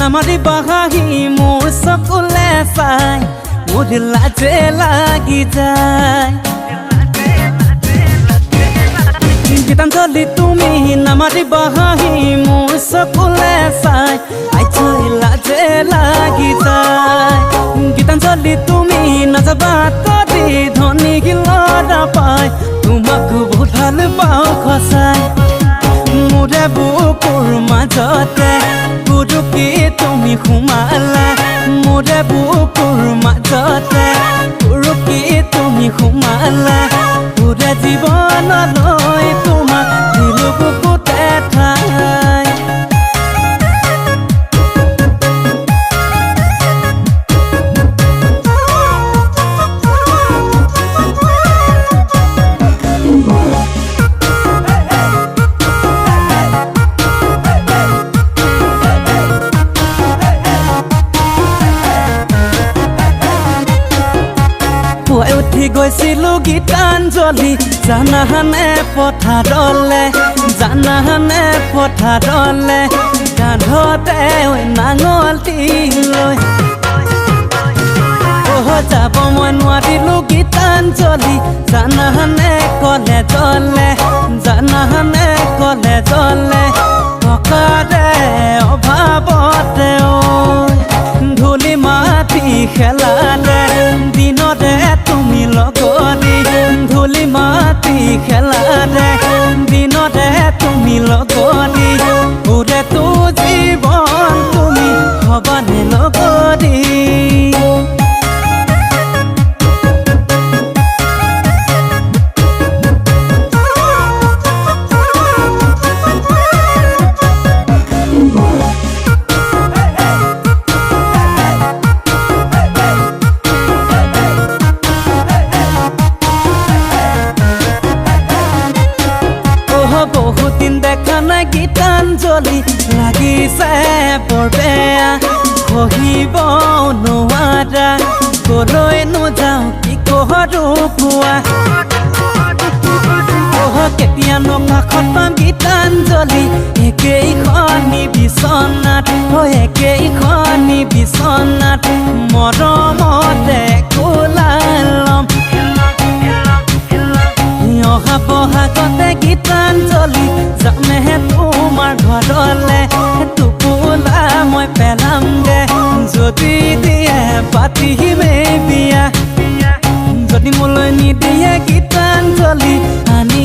নামাৰিবা হাঁহি মোৰ চকুলে চাই মোৰ লাজে লাগি যায় গীতাঞ্জলি তুমি নামাৰিবা হাঁহি মোৰ চকুলে চাই আইথৈ লাজে লাগি যায় গীতাঞ্জলি তুমি নাযাবা তদি ধনী গিলৰা পাই তোমাক বহুত ভাল পাওঁ খচাই মোৰে বুকুৰ মাজতে পুৰুকি তুমি সোমালা মোৰে বুকুৰ মাজতে পুৰুকি তুমি সোমালা পুৰা জীৱনলৈ তোমাক দিলো বুকুতে ঠাই উঠি গৈছিলো গীতাঞ্জলি জানাহানে পথাৰলে জানাহানে পথাৰলে কান্ধতে নাঙলটি লৈ যাব মই নোৱাৰিলো গীতাঞ্জলি জানাহানে কলেজলে জানাহানে কলেজলে টকাৰে অভাৱতে ধূলি মাটি খেলালে দিনতে তুমি লগতে ধূলি মাটি খেলালে দিনতে তুমি লগতে ওৰে তো জীৱন তুমি হবানে লগতে বহুত দিন দেখা নাই গীতাঞ্জলি লাগিছে বৰ বেয়া সহিব নোৱাৰা কলৈ নোযাওঁ কি কৰো কোৱা কেতিয়ানো কাষত পাম গীতাঞ্জলি একেইখনি বিচনাত একেইখনি বিচনাত মৰমতে কোলালম অহা বহাগতে গীতাঞ্জলি যামেহে তোমাৰ ঘৰলে টোপোলা মই পেলামগে যদি দিয়ে পাতিমে বিয়া যদি মোলৈ নিদিয়ে গীতাঞ্জলি আনি